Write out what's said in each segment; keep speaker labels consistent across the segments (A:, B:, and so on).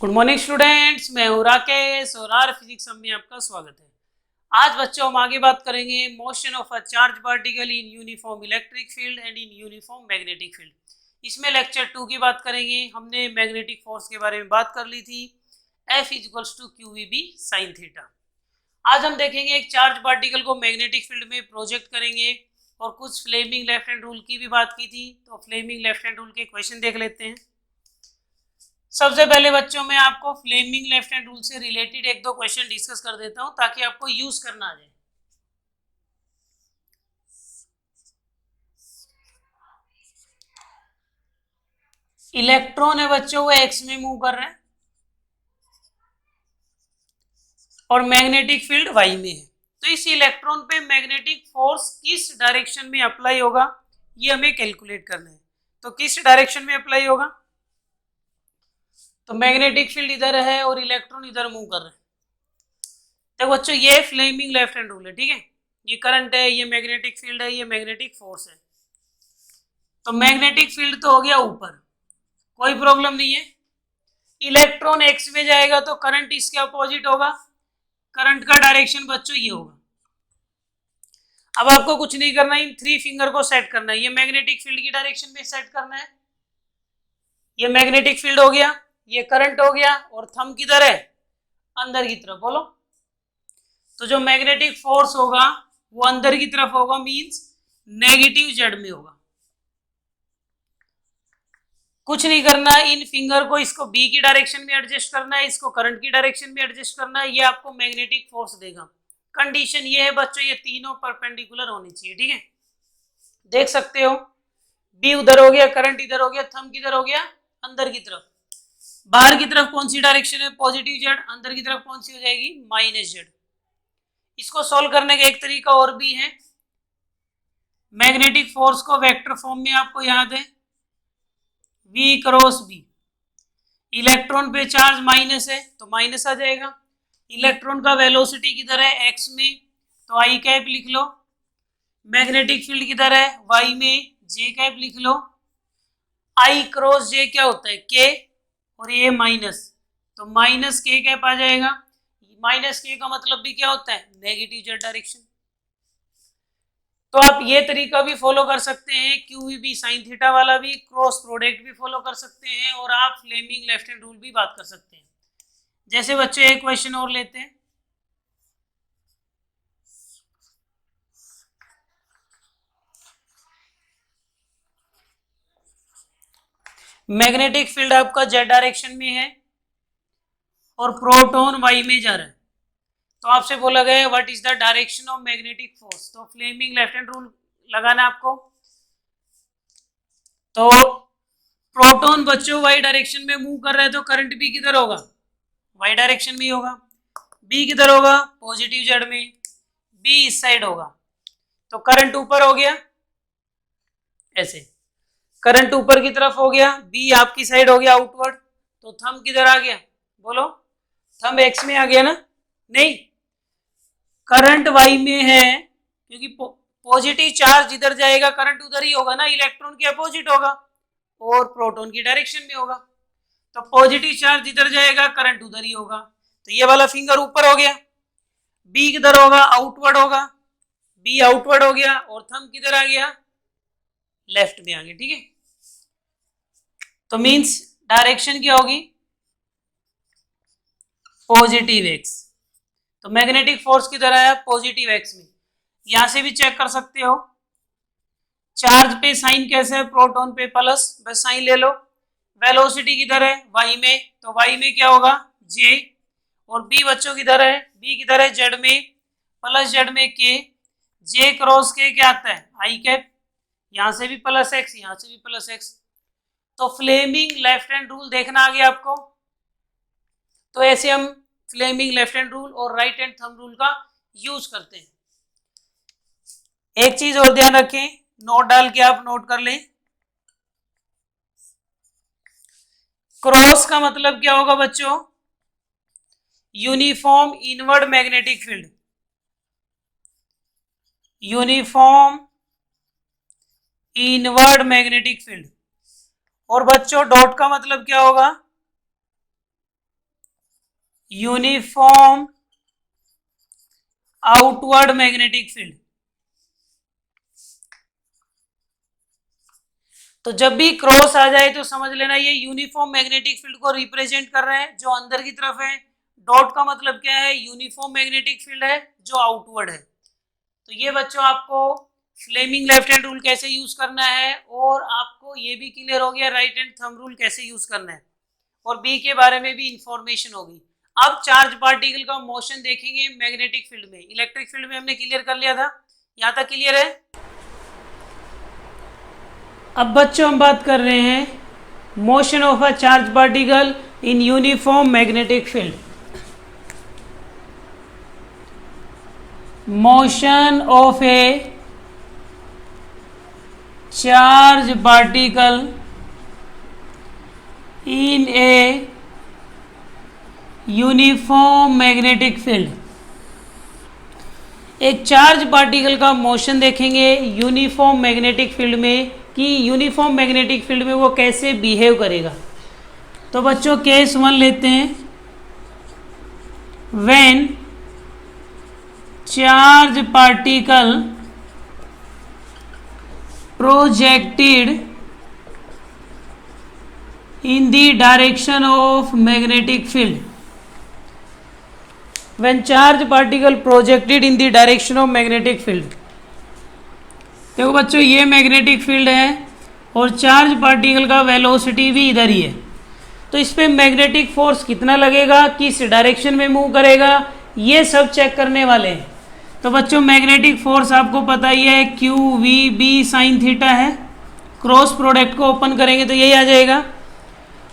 A: Good morning students, मैं हूँ राकेश और आर फिजिक्स में आपका स्वागत है। आज बच्चों हम आगे बात करेंगे motion of a charge particle in uniform electric field and in uniform magnetic field. इसमें लेक्चर 2 की बात करेंगे। हमने मैग्नेटिक फोर्स के बारे में बात कर ली थी, F equals to QVB sin theta. आज हम देखेंगे एक चार्ज पार्टिकल को मैग्नेटिक फील्ड में प्रोजेक्ट करेंगे और कुछ फ्लेमिंग लेफ्ट हैंड रूल की भी बात की थी। तो फ्लेमिंग लेफ्ट हैंड रूल के क्वेश्चन देख लेते हैं। सबसे पहले बच्चों मैं आपको फ्लेमिंग लेफ्ट हैंड रूल से रिलेटेड एक दो क्वेश्चन डिस्कस कर देता हूं ताकि आपको यूज करना आ जाए। इलेक्ट्रॉन है बच्चों, वो एक्स में मूव कर रहे हैं और मैग्नेटिक फील्ड वाई में है। तो इस इलेक्ट्रॉन पे मैग्नेटिक फोर्स किस डायरेक्शन में अप्लाई होगा ये हमें कैलकुलेट करना है। तो किस डायरेक्शन में अप्लाई होगा? तो मैग्नेटिक फील्ड इधर है और इलेक्ट्रॉन इधर मूव कर रहे हैं। देखो बच्चों, ये फ्लेमिंग लेफ्ट हैंड रूल है, ठीक है। ये करंट है, ये मैग्नेटिक फील्ड है, ये मैग्नेटिक फोर्स है। तो मैग्नेटिक फील्ड तो हो गया ऊपर, कोई प्रॉब्लम नहीं है। इलेक्ट्रॉन एक्स में जाएगा तो करंट इसके अपोजिट होगा। करंट का डायरेक्शन बच्चों ये होगा। अब आपको कुछ नहीं करना है, इन 3 फिंगर को सेट करना है। ये मैग्नेटिक फील्ड की डायरेक्शन में सेट करना है। ये मैग्नेटिक फील्ड हो गया, ये करंट हो गया और थंब किधर है? अंदर की तरफ। बोलो। तो जो मैग्नेटिक फोर्स होगा वो अंदर की तरफ होगा, मींस नेगेटिव जेड में होगा। कुछ नहीं करना, इन फिंगर को इसको बी की डायरेक्शन में एडजस्ट करना है, इसको करंट की डायरेक्शन में एडजस्ट करना है। ये आपको मैग्नेटिक फोर्स देगा। कंडीशन ये है बच्चों, ये तीनों परपेंडिकुलर होनी चाहिए, ठीक है। देख सकते हो, बी उधर हो गया, करंट इधर हो गया, थंब किधर हो गया? अंदर की तरफ। बाहर की तरफ कौन सी डायरेक्शन है? Positive Z. अंदर की तरफ कौन सी हो जाएगी? Minus Z. इसको सोल्व करने का एक तरीका और भी है। मैग्नेटिक फोर्स को वेक्टर फॉर्म में आपको याद है, V क्रॉस बी। इलेक्ट्रॉन पे चार्ज माइनस है तो माइनस आ जाएगा। इलेक्ट्रॉन का वेलोसिटी किधर है? एक्स में, तो आई कैप लिख लो। मैग्नेटिक फील्ड किधर है? वाई में, जे कैप लिख लो। आई क्रॉस जे क्या होता है? के, और ये माइनस, तो माइनस के कैप आ जाएगा। माइनस के का मतलब भी क्या होता है? Negative Z direction. तो आप ये तरीका भी फॉलो कर सकते हैं, QVB साइन थीटा वाला भी, क्रॉस प्रोडक्ट भी फॉलो कर सकते हैं, और आप फ्लेमिंग लेफ्ट हैंड रूल भी बात कर सकते हैं। जैसे बच्चों एक क्वेश्चन और लेते हैं। मैग्नेटिक फील्ड आपका जेड डायरेक्शन में है और प्रोटॉन वाई में जा रहा है। तो आपसे बोला गया what is the direction of magnetic force. तो फ्लेमिंग लेफ्ट हैंड रूल लगाना है आपको। तो प्रोटॉन बच्चों वाई डायरेक्शन में मूव कर रहा है तो करंट भी किधर होगा? वाई डायरेक्शन में ही होगा। बी किधर होगा? पॉजिटिव जेड में। बी इस साइड होगा तो करंट ऊपर हो गया, ऐसे करंट ऊपर की तरफ हो गया। बी आपकी साइड हो गया आउटवर्ड, तो थंब किधर आ गया? बोलो। थंब एक्स में आ गया ना? नहीं, करंट वाई में है क्योंकि पॉजिटिव चार्ज इधर जाएगा, करंट उधर ही होगा ना, इलेक्ट्रॉन के अपोजिट होगा और प्रोटॉन की डायरेक्शन में होगा। तो पॉजिटिव चार्ज इधर जाएगा, करंट उधर ही होगा। तो ये वाला फिंगर ऊपर हो गया। बी किधर होगा? आउटवर्ड होगा। बी आउटवर्ड हो गया और थंब किधर आ गया? लेफ्ट में आ गया, ठीक है। तो मींस डायरेक्शन क्या होगी? Positive x. तो मैग्नेटिक फोर्स किधर आया? पॉजिटिव एक्स में। यहां से भी चेक कर सकते हो। चार्ज पे साइन कैसे है? प्रोटॉन पे प्लस, बस साइन ले लो। वेलोसिटी किधर है? वाई में, तो वाई में क्या होगा? जे। और बी बच्चों किधर है? बी किधर है? जेड में, प्लस जेड में के। जे क्रॉस के क्या आता है? आई कैप। यहां से भी प्लस एक्स, यहां से भी प्लस एक्स। तो फ्लेमिंग लेफ्ट हैंड रूल देखना आ गया आपको। तो ऐसे हम फ्लेमिंग लेफ्ट हैंड रूल और राइट हैंड थंब रूल का यूज करते हैं। एक चीज और ध्यान रखें, नोट डाल के आप नोट कर लें। क्रॉस का मतलब क्या होगा बच्चों? Uniform inward magnetic field. Uniform inward magnetic field. और बच्चों डॉट का मतलब क्या होगा? Uniform outward magnetic field. तो जब भी क्रॉस आ जाए तो समझ लेना ये यूनिफॉर्म मैग्नेटिक फील्ड को रिप्रेजेंट कर रहे हैं, जो अंदर की तरफ है। डॉट का मतलब क्या है, यूनिफॉर्म मैग्नेटिक फील्ड है जो आउटवर्ड है। तो ये बच्चों आपको फ्लेमिंग लेफ्ट हैंड रूल कैसे यूज करना है, और आपको ये भी क्लियर हो गया राइट हैंड थंब रूल कैसे यूज करना है, और बी के बारे में भी इंफॉर्मेशन होगी। अब चार्ज पार्टिकल का मोशन देखेंगे मैग्नेटिक फील्ड में। इलेक्ट्रिक फील्ड में हमने क्लियर कर लिया था, यहाँ तक क्लियर है। अब बच्चों हम बात कर रहे हैं motion of a charge particle in uniform magnetic field. Motion of A charge particle in a uniform magnetic field. एक चार्ज पार्टिकल का मोशन देखेंगे यूनिफॉर्म मैग्नेटिक फील्ड में कि यूनिफॉर्म मैग्नेटिक फील्ड में वो कैसे बिहेव करेगा। तो बच्चों केस 1 लेते हैं। When charge particle projected in the direction of magnetic field. When charge particle projected in the direction of magnetic field. देखो बच्चों ये मैग्नेटिक फील्ड है और चार्ज पार्टिकल का वेलोसिटी भी इधर ही है, तो इस पर मैग्नेटिक फोर्स कितना लगेगा, किस डायरेक्शन में मूव करेगा, ये सब चेक करने वाले हैं। तो बच्चों मैग्नेटिक फोर्स आपको पता ही है Q V B sine theta है। क्रॉस प्रोडक्ट को ओपन करेंगे तो यही आ जाएगा।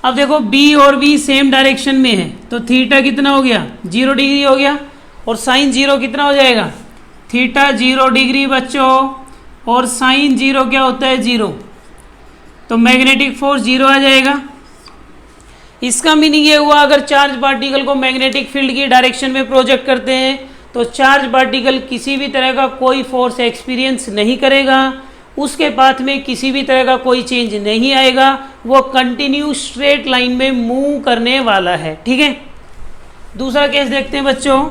A: अब देखो बी और बी सेम डायरेक्शन में है तो थीटा कितना हो गया, 0 डिग्री हो गया, और साइन 0 कितना हो जाएगा, थीटा 0 डिग्री बच्चों, और साइन 0 क्या होता है, 0। तो मैग्नेटिक फोर्स 0 आ जाएगा। इसका मीनिंग ये हुआ अगर चार्ज पार्टिकल को मैग्नेटिक फील्ड की डायरेक्शन में प्रोजेक्ट करते हैं तो चार्ज पार्टिकल किसी भी तरह का कोई फोर्स एक्सपीरियंस नहीं करेगा, उसके पाथ में किसी भी तरह का कोई चेंज नहीं आएगा, वो कंटिन्यू स्ट्रेट लाइन में मूव करने वाला है। ठीक है, दूसरा केस देखते हैं बच्चों।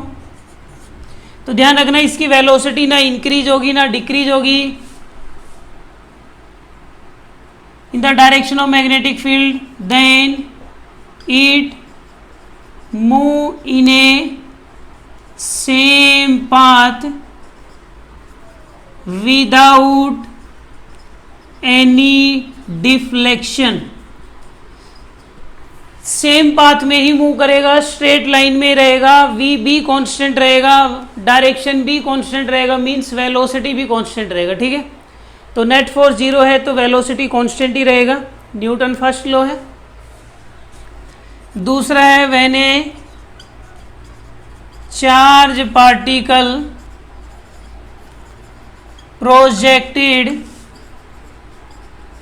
A: तो ध्यान रखना इसकी वेलोसिटी ना इंक्रीज होगी ना डिक्रीज होगी in the direction of magnetic field, then it move in a same path without any deflection. Same path में ही मूव करेगा, स्ट्रेट लाइन में रहेगा, वी बी कांस्टेंट रहेगा, डायरेक्शन भी कांस्टेंट रहेगा, मींस वेलोसिटी भी कांस्टेंट रहेगा। ठीक है, तो नेट फोर्स 0 है तो वेलोसिटी कांस्टेंट ही रहेगा, न्यूटन फर्स्ट लॉ है। दूसरा है when a charge particle projected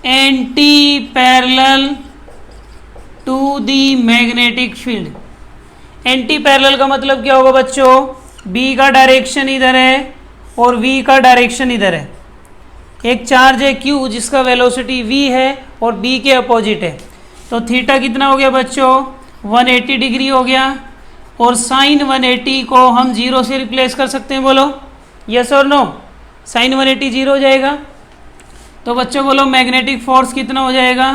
A: anti parallel to the magnetic field. Anti parallel का मतलब क्या होगा बच्चों, बी का डायरेक्शन इधर है और वी का डायरेक्शन इधर है। एक चार्ज है क्यू जिसका वेलोसिटी वी है और बी के अपोजिट है, तो थीटा कितना हो गया बच्चों, 180 डिग्री हो गया, और साइन 180 को हम 0 से रिप्लेस कर सकते हैं, बोलो यस और नो। साइन 180 0 हो जाएगा, तो बच्चों बोलो मैग्नेटिक फोर्स कितना हो जाएगा,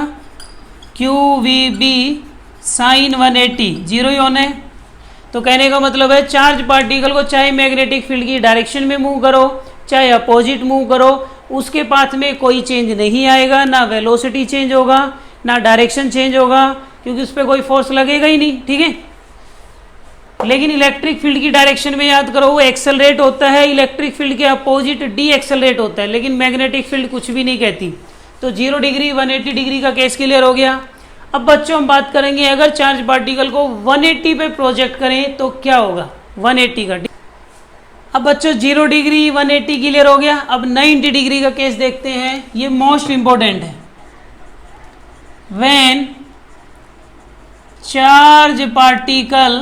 A: क्यू वी बी साइन 180 0 ही होना है। तो कहने का मतलब है चार्ज पार्टिकल को चाहे मैग्नेटिक फील्ड की डायरेक्शन में मूव करो चाहे अपोजिट मूव करो, उसके पाथ में कोई चेंज नहीं आएगा, ना वेलोसिटी चेंज होगा ना डायरेक्शन चेंज होगा, क्योंकि उस पर कोई फोर्स लगेगा ही नहीं। ठीक है, लेकिन इलेक्ट्रिक फील्ड की डायरेक्शन में याद करो वो एक्सेलरेट होता है, इलेक्ट्रिक फील्ड के अपोजिट डी एक्सेलरेट होता है, लेकिन मैग्नेटिक फील्ड कुछ भी नहीं कहती। तो 0 डिग्री 180 डिग्री का केस क्लियर हो गया। अब बच्चों हम बात करेंगे अगर चार्ज पार्टिकल को 180 पे प्रोजेक्ट करें तो क्या होगा, 180 का। अब बच्चों 0 डिग्री 180 क्लियर हो गया। अब 90 डिग्री का केस देखते हैं, ये मोस्ट इंपॉर्टेंट है। When charge particle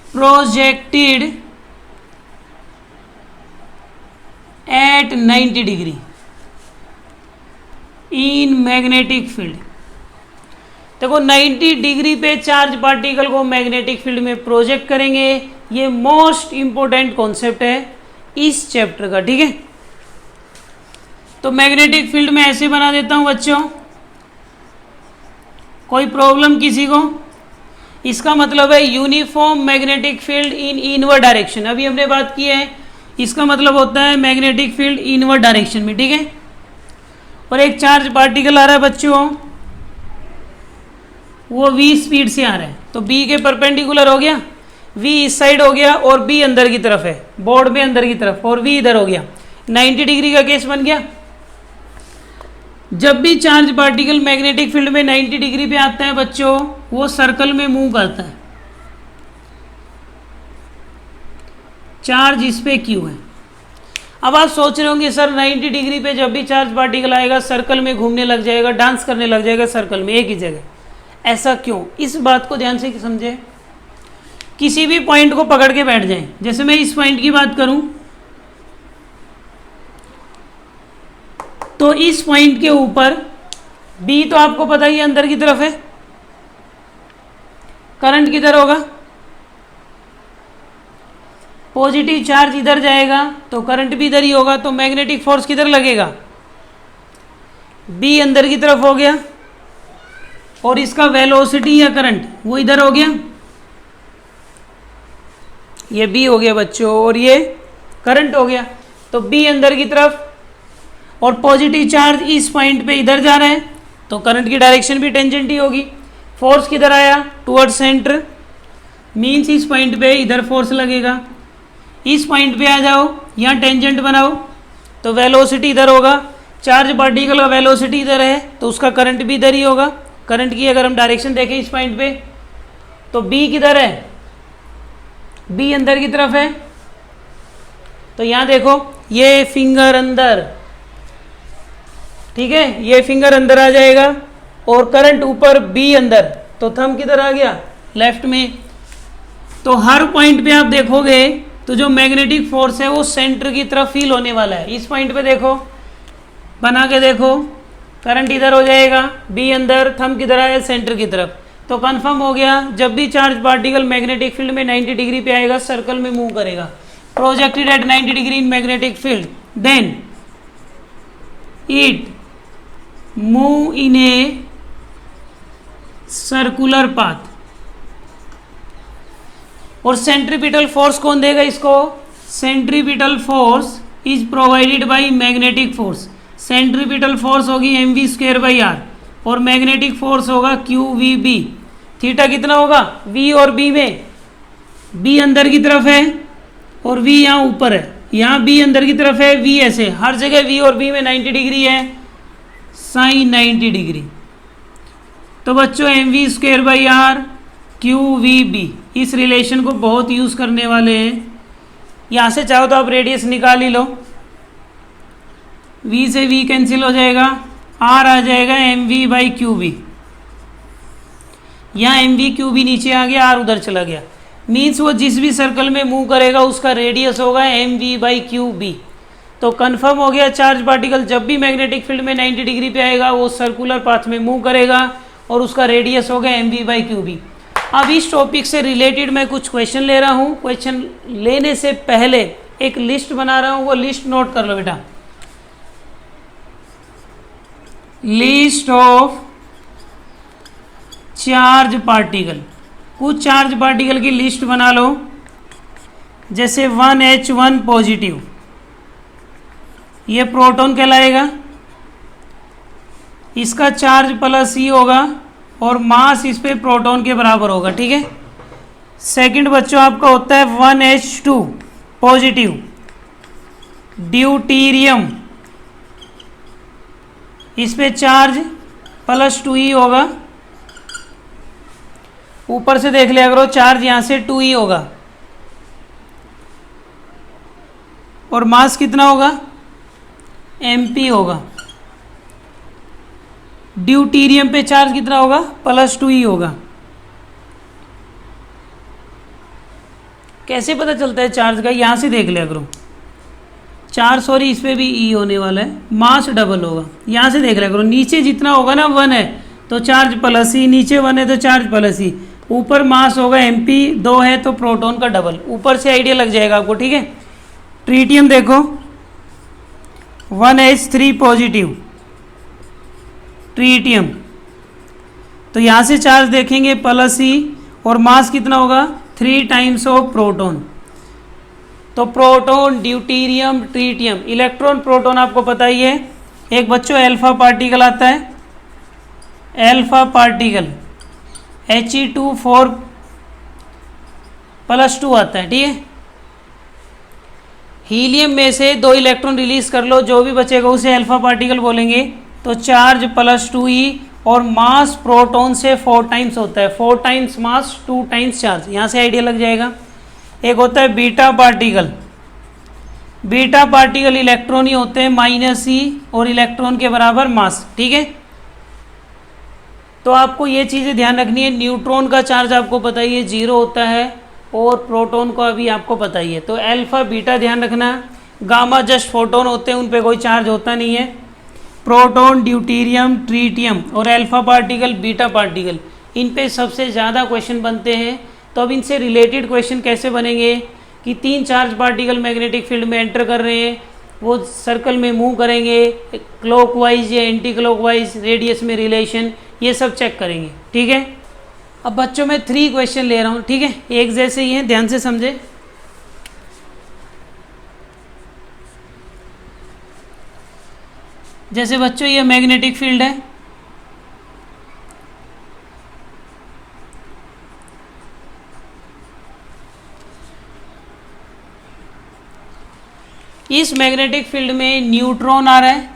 A: projected at 90 degree in magnetic field. देखो 90 डिग्री पे चार्ज पार्टिकल को मैग्नेटिक फील्ड में प्रोजेक्ट करेंगे। ये मोस्ट इंपॉर्टेंट कॉन्सेप्ट है इस चैप्टर का, ठीक है। तो मैग्नेटिक फील्ड में ऐसे बना देता हूं बच्चों, कोई प्रॉब्लम किसी को? इसका मतलब है यूनिफॉर्म मैग्नेटिक फील्ड इन इनवर्ड डायरेक्शन। अभी हमने बात की है, इसका मतलब होता है मैग्नेटिक फील्ड इनवर्ड डायरेक्शन में, ठीक है। और एक चार्ज पार्टिकल आ रहा है बच्चों, वो v स्पीड से आ रहा है, तो b के परपेंडिकुलर हो गया, v इस साइड हो गया और b अंदर की तरफ है, बोर्ड में अंदर की तरफ, और v इधर हो गया। 90 डिग्री का केस बन गया। जब भी चार्ज पार्टिकल मैग्नेटिक फील्ड में 90 डिग्री पे आता है बच्चों, वो सर्कल में मूव करता है। चार्ज इस पे q है। अब आप सोच रहे होंगे सर 90 डिग्री पे जब भी चार्ज पार्टिकल आएगा सर्कल में घूमने लग जाएगा, डांस करने लग जाएगा सर्कल में एक ही जगह, ऐसा क्यों? इस बात को ध्यान से समझे। किसी भी पॉइंट को पकड़ के बैठ जाएं, जैसे मैं इस पॉइंट की बात करूं तो इस पॉइंट के ऊपर B तो आपको पता ही अंदर की तरफ है, करंट किधर होगा? पॉजिटिव चार्ज इधर जाएगा तो करंट भी इधर ही होगा, तो मैग्नेटिक फोर्स किधर लगेगा? B अंदर की तरफ हो गया, और इसका वेलोसिटी या करंट वो इधर हो गया, ये B हो गया बच्चों, और ये करंट हो गया। तो B अंदर की तरफ और पॉजिटिव चार्ज इस पॉइंट पे इधर जा रहा है, तो करंट की डायरेक्शन भी टेंजेंट ही होगी। फोर्स किधर आया? टुवर्ड सेंटर, मीन्स इस पॉइंट पे इधर फोर्स लगेगा। इस पॉइंट पे आ जाओ, यहाँ टेंजेंट बनाओ, तो वेलोसिटी इधर होगा। चार्ज पार्टिकल का वेलोसिटी इधर है, तो उसका करंट भी इधर ही होगा। करंट की अगर हम डायरेक्शन देखें इस पॉइंट पे, तो B किधर है? B अंदर की तरफ है, तो यहाँ देखो ये फिंगर अंदर, ठीक है, ये फिंगर अंदर आ जाएगा और करंट ऊपर, B अंदर, तो थंब किधर आ गया? लेफ्ट में। तो हर पॉइंट पे आप देखोगे तो जो मैग्नेटिक फोर्स है वो सेंटर की तरफ फील होने वाला है। इस पॉइंट पे देखो, बना के देखो, करंट इधर हो जाएगा, B अंदर, थंब किधर आया? सेंटर की तरफ। तो कंफर्म हो गया, जब भी चार्ज पार्टिकल मैग्नेटिक फील्ड में 90 डिग्री पे आएगा सर्कल में मूव करेगा। Projected at 90 degree in magnetic field, then it move in a circular path. और सेंट्रीपिटल फोर्स कौन देगा इसको? Centripetal force is provided by magnetic force. Centripetal force होगी mv²/r और मैग्नेटिक फोर्स होगा QVB। थीटा कितना होगा? V और B में, B अंदर की तरफ है और V यहाँ ऊपर है, यहाँ B अंदर की तरफ है, V ऐसे, हर जगह V और B में 90 डिग्री है, साइन 90 डिग्री। तो बच्चों mv²/r QVB, इस रिलेशन को बहुत यूज़ करने वाले हैं। यहाँ से चाहो तो आप रेडियस निकाल ही लो, V से V कैंसिल हो जाएगा, R आ जाएगा mv/QB। यहाँ mv/QB नीचे आ गया, R उधर चला गया, मीन्स वो जिस भी सर्कल में मूव करेगा उसका रेडियस होगा mv/QB। तो कंफर्म हो गया, चार्ज पार्टिकल जब भी मैग्नेटिक फील्ड में 90 डिग्री पे आएगा वो सर्कुलर पाथ में मूव करेगा और उसका रेडियस होगा mv/QB। अब इस टॉपिक से रिलेटेड मैं कुछ क्वेश्चन ले रहा हूँ। क्वेश्चन लेने से पहले एक लिस्ट बना रहा हूँ, वो लिस्ट नोट कर लो बेटा। लिस्ट ऑफ चार्ज पार्टिकल, कुछ चार्ज पार्टिकल की लिस्ट बना लो। जैसे 1H1 पॉजिटिव, ये प्रोटॉन कहलाएगा, इसका चार्ज +E होगा और मास इस पे प्रोटॉन के बराबर होगा, ठीक है। सेकंड बच्चों आपका होता है 1H2 पॉजिटिव, ड्यूटीरियम, इस पे चार्ज +2E होगा। ऊपर से देख लिया करो, चार्ज यहाँ से 2E होगा और मास कितना होगा? MP होगा। ड्यूटीरियम पे चार्ज कितना होगा? +2E होगा। कैसे पता चलता है चार्ज का? यहाँ से देख लिया करो, चार्ज इस पे भी E होने वाला है, मास डबल होगा। यहाँ से देख लिया करो, नीचे जितना होगा ना 1 है, तो चार्ज प्लस ही, नीचे 1 है तो चार्ज प्लस ही, ऊपर मास होगा mp, 2 है तो प्रोटॉन का डबल, ऊपर से आइडिया लग जाएगा आपको, ठीक है। ट्रीटियम देखो 1H3 पॉजिटिव ट्रीटियम, तो यहाँ से चार्ज देखेंगे प्लस ही, और मास कितना होगा 3 टाइम्स ऑफ प्रोटॉन। तो proton, deuterium, tritium, electron proton आपको पता ही है। एक बच्चों अल्फा पार्टिकल आता है, अल्फा पार्टिकल He2 4+2 आता है, ठीक है। हीलियम में से 2 इलेक्ट्रॉन रिलीज कर लो, जो भी बचेगा उसे अल्फा पार्टिकल बोलेंगे। तो चार्ज +2e और मास प्रोटॉन से 4 टाइम्स होता है, 4 टाइम्स मास 2 टाइम्स चार्ज, यहाँ से आइडिया लग जाएगा। एक होता है beta particle, beta particle electron ही होते हैं -e और इलेक्ट्रॉन के बराबर मास, ठीक है। तो आपको ये चीज़ें ध्यान रखनी है। न्यूट्रॉन का चार्ज आपको पता ही है 0 होता है, और प्रोटॉन का भी आपको पता ही है। तो अल्फा बीटा ध्यान रखना, गामा जस्ट फोटोन होते हैं, उन पे कोई चार्ज होता नहीं है। प्रोटॉन, ड्यूटीरियम, ट्रीटियम और अल्फा पार्टिकल, बीटा पार्टिकल, इन पे सबसे ज़्यादा क्वेश्चन बनते हैं। तो अब इनसे रिलेटेड क्वेश्चन कैसे बनेंगे कि 3 चार्ज पार्टिकल मैग्नेटिक फील्ड में एंटर कर रहे हैं, वो सर्कल में मूव करेंगे, क्लॉकवाइज या एंटी क्लॉकवाइज, रेडियस में रिलेशन, ये सब चेक करेंगे, ठीक है। अब बच्चों मैं 3 क्वेश्चन ले रहा हूँ, ठीक है, एक जैसे ही हैं, ध्यान से समझे। जैसे बच्चों ये मैग्नेटिक फील्ड है, इस मैग्नेटिक फील्ड में न्यूट्रॉन आ रहा है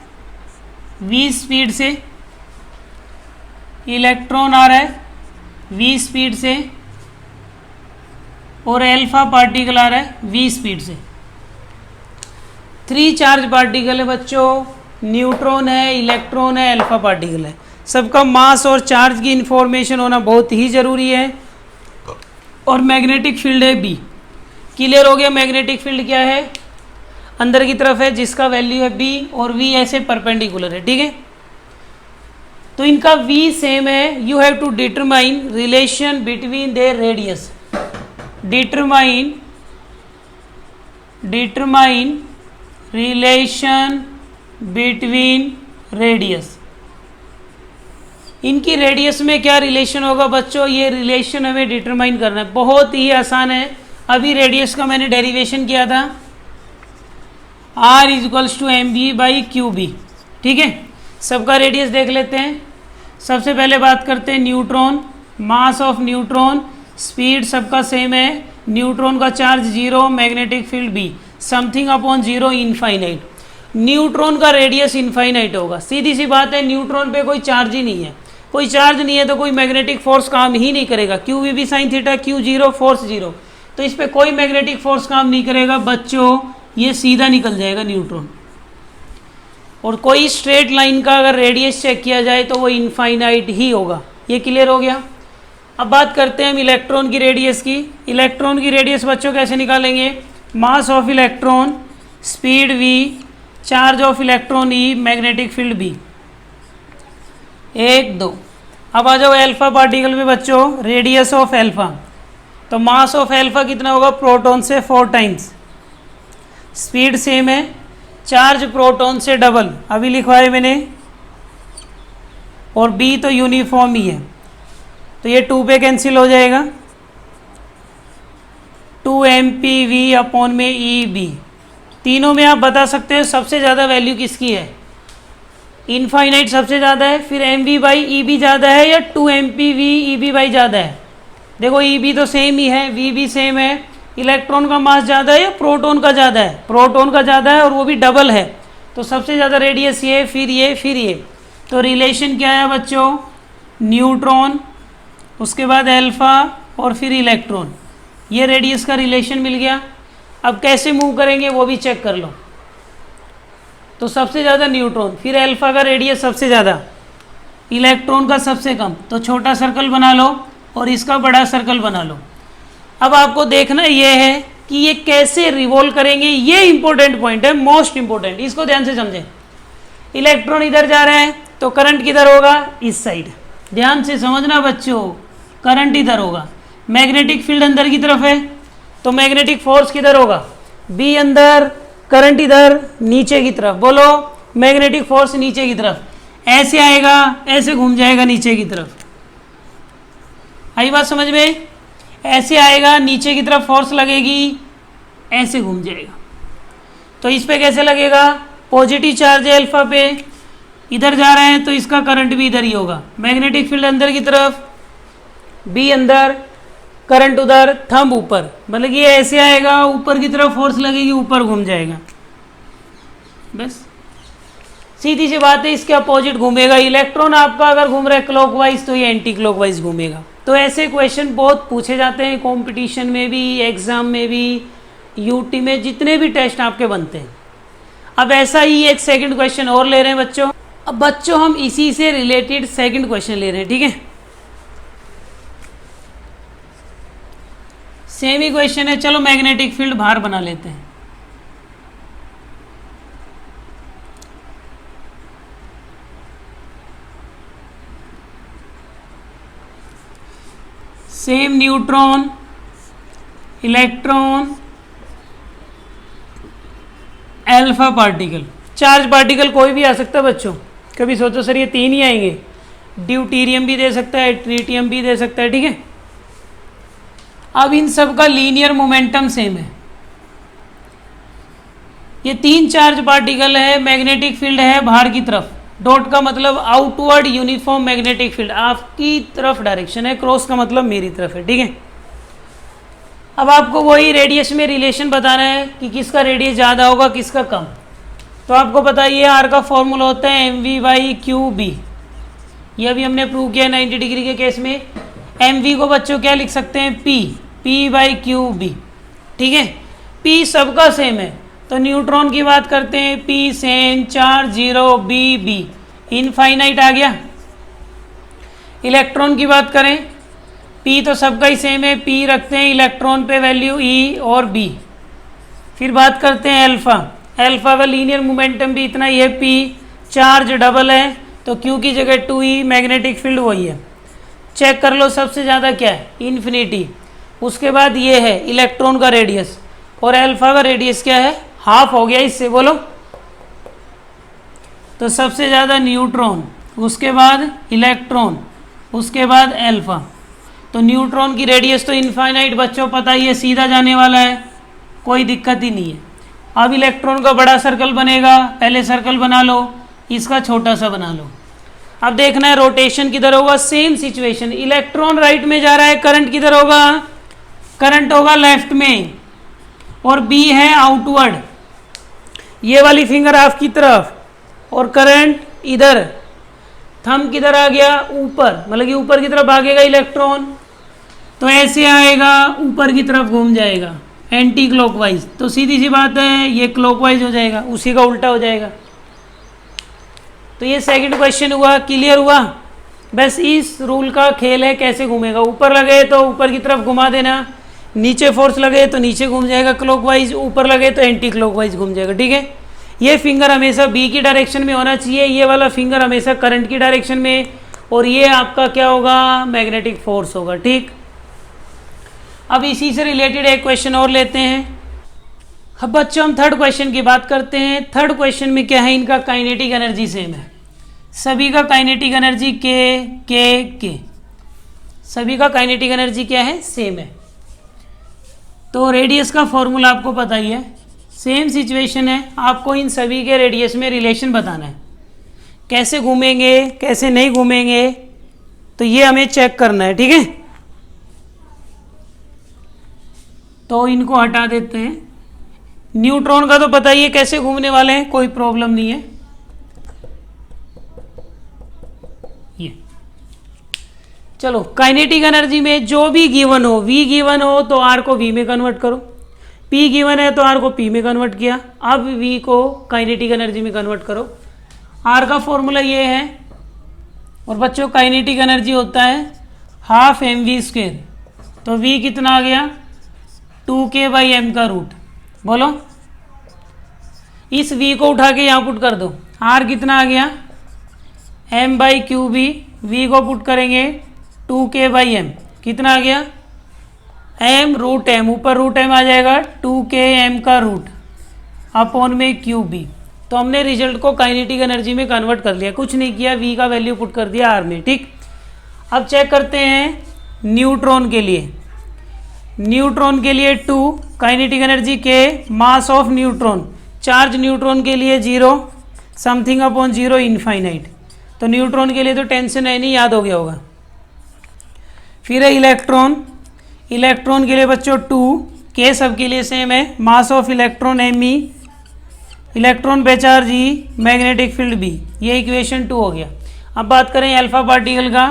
A: v स्पीड से, इलेक्ट्रॉन आ रहा है v स्पीड से, और अल्फा पार्टिकल आ रहा है v स्पीड से। 3 चार्ज पार्टिकल है बच्चों, न्यूट्रॉन है, इलेक्ट्रॉन है, अल्फा पार्टिकल है। सबका मास और चार्ज की इंफॉर्मेशन होना बहुत ही ज़रूरी है। और मैग्नेटिक फील्ड है B। क्लियर हो गया? मैग्नेटिक फील्ड क्या है? अंदर की तरफ है, जिसका वैल्यू है B, और V ऐसे परपेंडिकुलर है, ठीक है। तो इनका V सेम है। You have to determine relation between their radius. Determine relation between radius. इनकी रेडियस में क्या रिलेशन होगा बच्चों? ये रिलेशन हमें डिटरमाइन करना है। बहुत ही आसान है। अभी रेडियस का मैंने डेरिवेशन किया था, R = mv/qb, ठीक है। सबका रेडियस देख लेते हैं। सबसे पहले बात करते हैं neutron. Mass of neutron, speed सबका सेम है। न्यूट्रॉन का charge 0, magnetic field B, something upon 0, infinite. Neutron का रेडियस इनफाइनाइट होगा। सीधी सी बात है, न्यूट्रॉन पे कोई चार्ज ही नहीं है। कोई चार्ज नहीं है तो कोई मैग्नेटिक फोर्स काम ही नहीं करेगा। QVB sin theta, Q0, force 0, तो इस पर कोई मैग्नेटिक फोर्स काम नहीं करेगा बच्चों। ये सीधा निकल जाएगा न्यूट्रॉन। और कोई स्ट्रेट लाइन का अगर रेडियस चेक किया जाए तो वो इनफाइनाइट ही होगा। ये क्लियर हो गया? अब बात करते हैं हम इलेक्ट्रॉन की रेडियस की। इलेक्ट्रॉन की रेडियस बच्चों कैसे निकालेंगे? मास of electron, speed v, charge of electron E, magnetic field B। 1 2। अब आ जाओ अल्फा पार्टिकल में बच्चों। रेडियस ऑफ अल्फा, तो मास ऑफ अल्फा कितना होगा? प्रोटॉन से 4 टाइम्स। स्पीड सेम है, चार्ज प्रोटॉन से डबल, अभी लिखवाए मैंने। और B तो यूनिफॉर्म ही है, तो ये 2 पे कैंसिल हो जाएगा। 2 MPV में EB। तीनों में आप बता सकते हो सबसे ज़्यादा वैल्यू किसकी है? इनफाइनाइट सबसे ज़्यादा है, फिर MV/EB ज़्यादा है, या 2 MPV/EB ज़्यादा है? देखो EB तो सेम ही है, V भी सेम है। इलेक्ट्रॉन का मास ज़्यादा है या प्रोटॉन का ज़्यादा है? प्रोटॉन का ज़्यादा है, और वो भी डबल है। तो सबसे ज़्यादा रेडियस ये, फिर ये, फिर ये। तो रिलेशन क्या है बच्चों? न्यूट्रॉन, उसके बाद अल्फा, और फिर इलेक्ट्रॉन। ये रेडियस का रिलेशन मिल गया। अब कैसे मूव करेंगे वो भी चेक कर लो। तो सबसे ज़्यादा न्यूट्रॉन, फिर अल्फा का रेडियस सबसे ज़्यादा, इलेक्ट्रॉन का सबसे कम। तो छोटा सर्कल बना लो और इसका बड़ा सर्कल बना लो। अब आपको देखना ये है कि ये कैसे रिवॉल्व करेंगे। ये इंपॉर्टेंट पॉइंट है, मोस्ट इंपॉर्टेंट, इसको ध्यान से समझें। इलेक्ट्रॉन इधर जा रहा है तो करंट किधर होगा? इस साइड। ध्यान से समझना बच्चों, करंट इधर होगा, मैग्नेटिक फील्ड अंदर की तरफ है, तो मैग्नेटिक फोर्स किधर होगा, बी अंदर, करंट इधर नीचे की तरफ। बोलो, मैग्नेटिक फोर्स नीचे की तरफ, ऐसे आएगा, ऐसे घूम जाएगा नीचे की तरफ। आई बात समझ में? ऐसे आएगा, नीचे की तरफ फोर्स लगेगी, ऐसे घूम जाएगा। तो इस पे कैसे लगेगा, पॉजिटिव चार्ज है अल्फा पे, इधर जा रहे हैं तो इसका करंट भी इधर ही होगा। मैग्नेटिक फील्ड अंदर की तरफ, बी अंदर, करंट उधर, थंब ऊपर, मतलब ये ऐसे आएगा, ऊपर की तरफ फोर्स लगेगी, ऊपर घूम जाएगा। बस सीधी सी बात है, इसके अपोजिट घूमेगा। इलेक्ट्रॉन आपका अगर घूम रहा है क्लॉकवाइज तो ये एंटी क्लॉकवाइज घूमेगा। तो ऐसे क्वेश्चन बहुत पूछे जाते हैं कंपटीशन में भी, एग्जाम में भी, यूटी में, जितने भी टेस्ट आपके बनते हैं। अब ऐसा ही एक सेकंड क्वेश्चन और ले रहे हैं बच्चों। अब बच्चों हम इसी से रिलेटेड सेकंड क्वेश्चन ले रहे हैं, ठीक है? सेम ही क्वेश्चन है, चलो मैग्नेटिक फील्ड बाहर बना लेते हैं। Same neutron, electron, alpha particle, charge particle कोई भी आ सकता है बच्चों। कभी सोचो सर ये तीन ही आएंगे, ड्यूटीरियम भी दे सकता है, ट्रीटियम भी दे सकता है, ठीक है? अब इन सब का लीनियर मोमेंटम सेम है। ये तीन चार्ज पार्टिकल है, मैग्नेटिक फील्ड है बाहर की तरफ, डॉट का मतलब आउटवर्ड यूनिफॉर्म मैग्नेटिक फील्ड, आपकी तरफ डायरेक्शन है, क्रॉस का मतलब मेरी तरफ है, ठीक है? अब आपको वही रेडियस में रिलेशन बताना है कि किसका रेडियस ज़्यादा होगा, किसका कम। तो आपको पता है ये आर का फॉर्मूला होता है mv/qb, ये अभी हमने प्रूव किया 90 डिग्री के केस में। mv को बच्चों क्या लिख सकते हैं, p/qb, ठीक है? p सबका सेम है, तो न्यूट्रॉन की बात करते हैं, p same, charge 0, b infinite आ गया। इलेक्ट्रॉन की बात करें, p तो सबका ही सेम है, p रखते हैं, इलेक्ट्रॉन पे वैल्यू e और b। फिर बात करते हैं अल्फा, अल्फा का लीनियर मोमेंटम भी इतना ही है, p, चार्ज डबल है तो q की जगह 2e, मैग्नेटिक फील्ड वही है। चेक कर लो सबसे ज़्यादा क्या है, इन्फिनिटी। उसके बाद ये है इलेक्ट्रॉन का रेडियस, और अल्फा का रेडियस क्या है, हाफ हो गया इससे, बोलो। तो सबसे ज़्यादा न्यूट्रॉन, उसके बाद इलेक्ट्रॉन, उसके बाद अल्फा। तो न्यूट्रॉन की रेडियस तो इनफाइनाइट बच्चों पता ही है, सीधा जाने वाला है, कोई दिक्कत ही नहीं है। अब इलेक्ट्रॉन का बड़ा सर्कल बनेगा, पहले सर्कल बना लो, इसका छोटा सा बना लो। अब देखना है रोटेशन किधर होगा, सेम सिचुएशन, इलेक्ट्रॉन राइट में जा रहा है, करंट किधर होगा, करंट होगा लेफ्ट में, और बी है आउटवर्ड, ये वाली फिंगर आपकी तरफ, और करंट इधर, थंब किधर आ गया, ऊपर, मतलब कि ऊपर की तरफ भागेगा इलेक्ट्रॉन, तो ऐसे आएगा, ऊपर की तरफ घूम जाएगा एंटी क्लॉकवाइज। तो सीधी सी बात है, ये क्लॉकवाइज हो जाएगा, उसी का उल्टा हो जाएगा। तो ये सेकंड क्वेश्चन हुआ, क्लियर हुआ? बस इस रूल का खेल है, कैसे घूमेगा, ऊपर लगे तो ऊपर की तरफ घुमा देना, नीचे फोर्स लगे तो नीचे घूम जाएगा क्लॉकवाइज, ऊपर लगे तो एंटी क्लॉकवाइज घूम जाएगा, ठीक है? ये फिंगर हमेशा बी की डायरेक्शन में होना चाहिए, ये वाला फिंगर हमेशा करंट की डायरेक्शन में, और ये आपका क्या होगा, मैग्नेटिक फोर्स होगा, ठीक? अब इसी से रिलेटेड एक क्वेश्चन और लेते हैं। अब बच्चों हम थर्ड क्वेश्चन की बात करते हैं। थर्ड क्वेश्चन में क्या है, इनका काइनेटिक एनर्जी सेम है, सभी का काइनेटिक एनर्जी के सभी का काइनेटिक एनर्जी क्या है, सेम है। तो रेडियस का फॉर्मूला आपको पता ही है, सेम सिचुएशन है, आपको इन सभी के रेडियस में रिलेशन बताना है, कैसे घूमेंगे कैसे नहीं घूमेंगे, तो ये हमें चेक करना है, ठीक है? तो इनको हटा देते हैं। न्यूट्रॉन का तो पता ही है कैसे घूमने वाले हैं, कोई प्रॉब्लम नहीं है। ये चलो, काइनेटिक एनर्जी में जो भी गिवन हो, V गिवन हो तो R को V में कन्वर्ट करो, P गिवन है तो R को P में कन्वर्ट किया, अब V को काइनेटिक एनर्जी में कन्वर्ट करो। R का फॉर्मूला ये है, और बच्चों काइनेटिक एनर्जी होता है हाफ mv², तो V कितना आ गया, 2k/m का रूट। बोलो, इस V को उठा के यहाँ पुट कर दो, R कितना आ गया, m/qb v को पुट करेंगे 2k/m, कितना आ गया m√m, ऊपर √m आ जाएगा 2km का रूट अपॉन में QB। तो हमने रिजल्ट को काइनेटिक एनर्जी में कन्वर्ट कर लिया, कुछ नहीं किया, v का वैल्यू पुट कर दिया r में। ठीक, अब चेक करते हैं न्यूट्रॉन के लिए। न्यूट्रॉन के लिए 2, kinetic energy k, mass of neutron, charge neutron के लिए 0, समथिंग अपॉन 0, इनफाइनाइट। तो न्यूट्रॉन के लिए तो टेंशन है नहीं, याद हो गया होगा। फिर है इलेक्ट्रॉन, इलेक्ट्रॉन के लिए बच्चों 2, k सबके लिए सेम है, mass of electron me, electron पे charge E, magnetic field B। ये इक्वेशन 2 हो गया। अब बात करें अल्फा पार्टिकल का,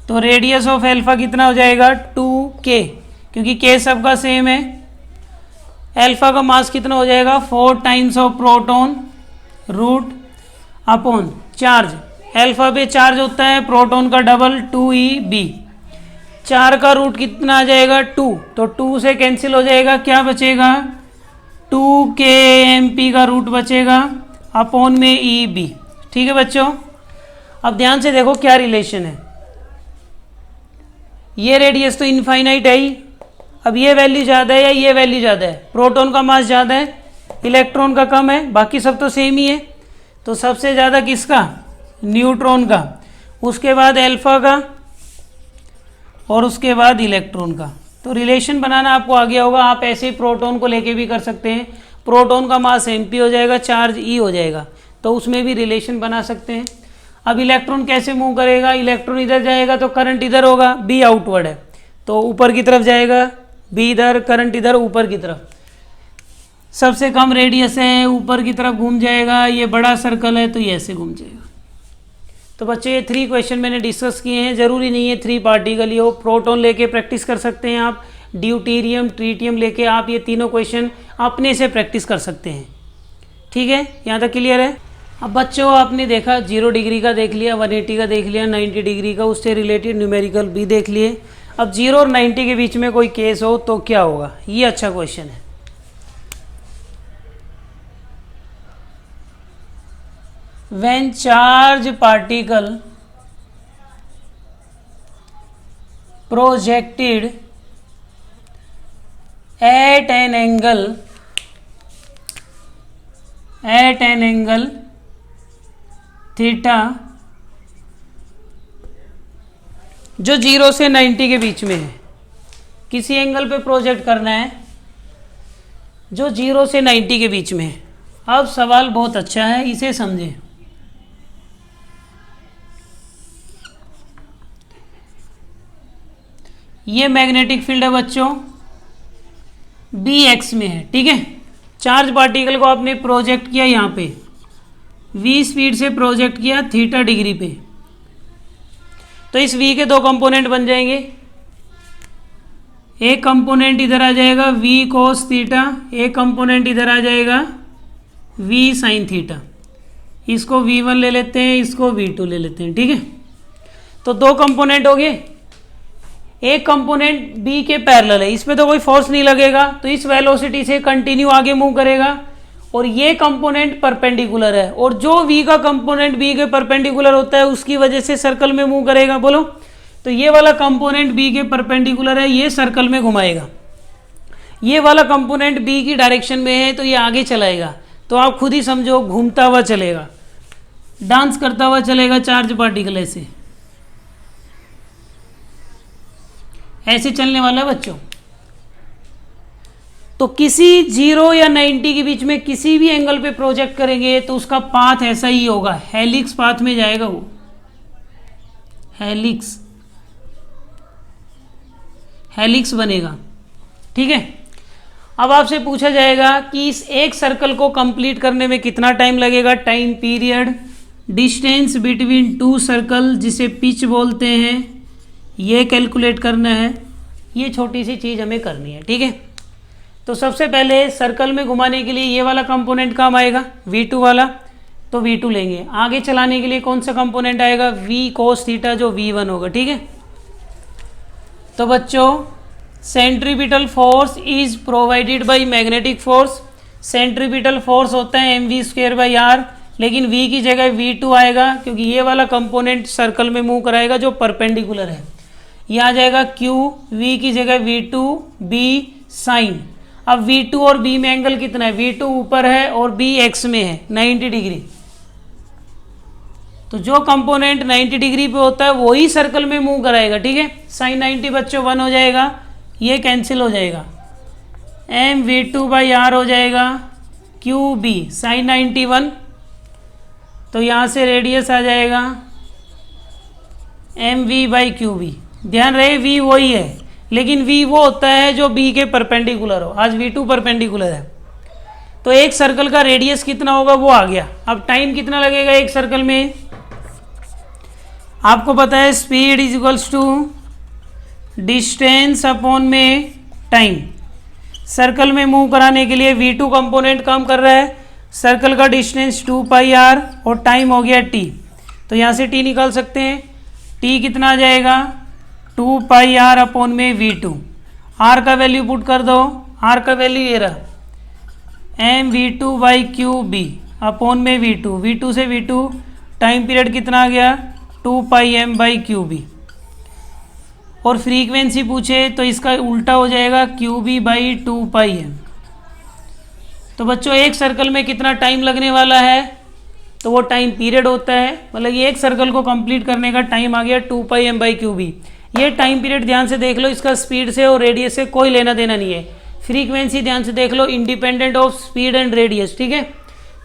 A: तो रेडियस ऑफ अल्फा कितना हो जाएगा 2k, क्योंकि k सबका सेम है। अल्फा का मास कितना हो जाएगा 4 times of proton root upon charge, alpha पे चार्ज होता है प्रोटॉन का डबल 2eB, 4 का रूट कितना आ जाएगा 2, तो 2 से कैंसिल हो जाएगा, क्या बचेगा 2kmp का रूट बचेगा अपॉन में EB। ठीक है बच्चों, अब ध्यान से देखो क्या रिलेशन है, ये रेडियस तो इनफाइनाइट है ही, अब ये वैल्यू ज़्यादा है या ये वैल्यू ज़्यादा है, प्रोटॉन का मास ज़्यादा है, इलेक्ट्रॉन का कम है, बाकी सब तो सेम ही है। तो सबसे ज़्यादा किसका, न्यूट्रॉन का, उसके बाद अल्फा का, और उसके बाद इलेक्ट्रॉन का। तो रिलेशन बनाना आपको आ गया होगा, आप ऐसे ही प्रोटॉन को लेके भी कर सकते हैं, प्रोटॉन का मास mp हो जाएगा, चार्ज E हो जाएगा, तो उसमें भी रिलेशन बना सकते हैं। अब इलेक्ट्रॉन कैसे मूव करेगा, इलेक्ट्रॉन इधर जाएगा तो करंट इधर होगा, B आउटवर्ड है तो ऊपर की तरफ जाएगा, B इधर, करंट इधर ऊपर की तरफ, सबसे कम रेडियस है ऊपर की तरफ घूम जाएगा, ये बड़ा सर्कल है तो ये ऐसे घूम जाएगा। तो बच्चे ये 3 क्वेश्चन मैंने डिस्कस किए हैं, ज़रूरी नहीं है 3 पार्टिकल ही हो, प्रोटॉन लेके प्रैक्टिस कर सकते हैं आप, ड्यूटेरियम ट्रीटियम लेके आप ये तीनों क्वेश्चन अपने से प्रैक्टिस कर सकते हैं। ठीक है, यहाँ तक क्लियर है। अब बच्चों आपने देखा 0 डिग्री का देख लिया, 180 का देख लिया, 90 डिग्री का, उससे रिलेटेड न्यूमेरिकल भी देख लिए। अब 0 और 90 के बीच में कोई केस हो तो क्या होगा, ये अच्छा क्वेश्चन है। When charge particle projected at an angle theta, जो 0 से 90 के बीच में है, किसी एंगल पे प्रोजेक्ट करना है जो 0 से 90 के बीच में है। अब सवाल बहुत अच्छा है, इसे समझें। ये मैग्नेटिक फील्ड है बच्चों, Bx में है। ठीक है, चार्ज पार्टिकल को आपने प्रोजेक्ट किया यहाँ पे, v स्पीड से प्रोजेक्ट किया थीटा डिग्री पे, तो इस v के 2 कंपोनेंट बन जाएंगे, एक कंपोनेंट इधर आ जाएगा v cos थीटा, एक कंपोनेंट इधर आ जाएगा v sin थीटा। इसको v1 ले लेते हैं, इसको v2 ले लेते हैं। ठीक है, तो 2 कंपोनेंट हो गए, एक कंपोनेंट b के पैरेलल है, इस पे तो कोई फोर्स नहीं लगेगा, तो इस वेलोसिटी से कंटिन्यू आगे मूव करेगा, और ये कंपोनेंट परपेंडिकुलर है, और जो v का कंपोनेंट b के परपेंडिकुलर होता है उसकी वजह से सर्कल में मूव करेगा। बोलो, तो ये वाला कंपोनेंट b के परपेंडिकुलर है, ये सर्कल में घुमाएगा, ये वाला कंपोनेंट b की डायरेक्शन में है तो ये आगे चलाएगा, तो आप खुद ही समझो घूमता हुआ चलेगा, डांस करता हुआ चलेगा चार्ज पार्टिकल, ऐसे चलने वाला है बच्चों। तो किसी 0 या 90 के बीच में किसी भी एंगल पे प्रोजेक्ट करेंगे तो उसका पाथ ऐसा ही होगा, हेलिक्स पाथ में जाएगा, वो हेलिक्स बनेगा। ठीक है, अब आपसे पूछा जाएगा कि इस एक सर्कल को कंप्लीट करने में कितना टाइम लगेगा, time period, distance between 2 circle जिसे पिच बोलते हैं, ये कैलकुलेट करना है, ये छोटी सी चीज़ हमें करनी है। ठीक है, तो सबसे पहले सर्कल में घुमाने के लिए ये वाला कंपोनेंट काम आएगा v2 वाला, तो v2 लेंगे। आगे चलाने के लिए कौन सा कंपोनेंट आएगा, v cos थीटा, जो v1 होगा। ठीक है, तो बच्चों centripetal force is provided by magnetic force, centripetal force होता है mv² बाई r, लेकिन v की जगह v2 आएगा क्योंकि ये वाला कंपोनेंट सर्कल में मूव कराएगा जो परपेंडिकुलर है। ये आ जाएगा q, v की जगह v2 b साइन। अब v2 और b में एंगल कितना है, v2 ऊपर है और b x में है 90 डिग्री। तो जो कंपोनेंट 90 डिग्री पे होता है वही सर्कल में मूव कराएगा, ठीक है। साइन 90 बच्चों 1 हो जाएगा, ये कैंसिल हो जाएगा, M V two by R हो जाएगा क्यू बी साइन 91। तो यहाँ से रेडियस आ जाएगा M V by Q B. ध्यान रहे v वही है, लेकिन v वो होता है जो b के परपेंडिकुलर हो। आज v2 परपेंडिकुलर है, तो एक सर्कल का रेडियस कितना होगा वो आ गया। अब टाइम कितना लगेगा एक सर्कल में, आपको पता है speed is equals to distance upon में टाइम। सर्कल में मूव कराने के लिए v2 कंपोनेंट काम कर रहा है, सर्कल का डिस्टेंस 2 पाई r और टाइम हो गया t। तो यहाँ से t निकाल सकते हैं, t कितना आ जाएगा 2 पाई r अपॉन में v2। r का वैल्यू पुट कर दो, r का वैल्यू ये रहा M V two by Q B upon में v2। v2 से v2 टाइम पीरियड कितना आ गया 2 pi m by Q B. और फ्रीक्वेंसी पूछे तो इसका उल्टा हो जाएगा Q B by 2 pi m। तो बच्चों एक सर्कल में कितना टाइम लगने वाला है, तो वो टाइम पीरियड होता है, मतलब ये एक सर्कल को कंप्लीट करने का टाइम आ गया 2 pi m by Q B. ये टाइम पीरियड ध्यान से देख लो, इसका स्पीड से और रेडियस से कोई लेना देना नहीं है। फ्रीक्वेंसी ध्यान से देख लो, independent of speed and radius, ठीक है।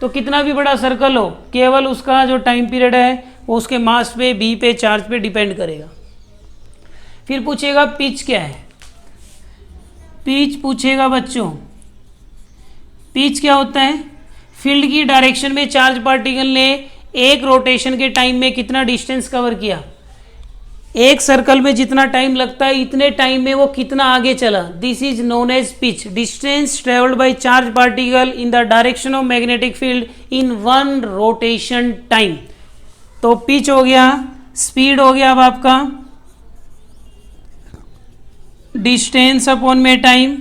A: तो कितना भी बड़ा सर्कल हो, केवल उसका जो टाइम पीरियड है वो उसके मास पे, बी पे, चार्ज पे डिपेंड करेगा। फिर पूछेगा पिच क्या है, पिच पूछेगा बच्चों। पिच क्या होता है, फील्ड की डायरेक्शन में चार्ज पार्टिकल ने एक रोटेशन के टाइम में कितना डिस्टेंस कवर किया। एक सर्कल में जितना टाइम लगता है इतने टाइम में वो कितना आगे चला, this is known as pitch. Distance travelled by charge particle in the direction of magnetic field in one rotation time. तो पिच हो गया, स्पीड हो गया अब आपका डिस्टेंस अपॉन में टाइम,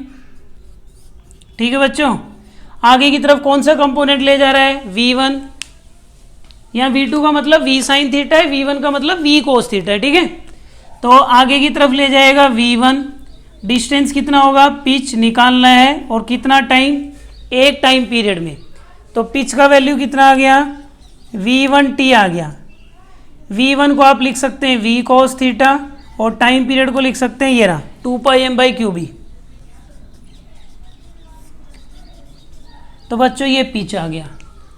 A: ठीक है बच्चों। आगे की तरफ कौन सा कंपोनेंट ले जा रहा है, v1। यहाँ v2 का मतलब v साइन थीटा है, v1 का मतलब v कोस थीटा है, ठीक है। तो आगे की तरफ ले जाएगा v1। डिस्टेंस कितना होगा, पिच निकालना है और कितना टाइम, एक टाइम पीरियड में। तो पिच का वैल्यू कितना आ गया, v1t आ गया। v1 को आप लिख सकते हैं v कोस थीटा और टाइम पीरियड को लिख सकते हैं ये रहा 2 pi m by Q B. तो बच्चों ये पिच आ गया।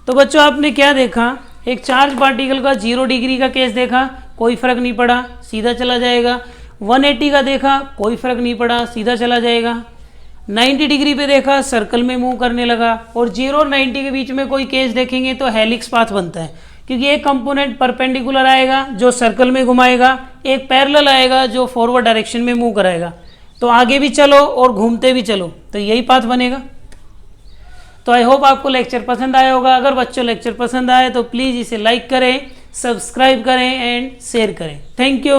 A: तो बच्चों आपने क्या देखा, एक चार्ज पार्टिकल का 0 डिग्री का केस देखा, कोई फर्क नहीं पड़ा, सीधा चला जाएगा। 180 का देखा, कोई फर्क नहीं पड़ा, सीधा चला जाएगा। 90 डिग्री पे देखा, सर्कल में मूव करने लगा। और 0 और 90 के बीच में कोई केस देखेंगे तो हेलिक्स पाथ बनता है, क्योंकि एक कंपोनेंट परपेंडिकुलर आएगा जो सर्कल में घुमाएगा, एक पैरेलल आएगा जो फॉरवर्ड डायरेक्शन में मूव कराएगा। तो आगे भी चलो और घूमते भी चलो, तो यही पाथ बनेगा। तो आई होप आपको लेक्चर पसंद आया होगा। अगर बच्चों लेक्चर पसंद आए तो प्लीज़ इसे लाइक करें, सब्सक्राइब करें एंड शेयर करें। Thank you.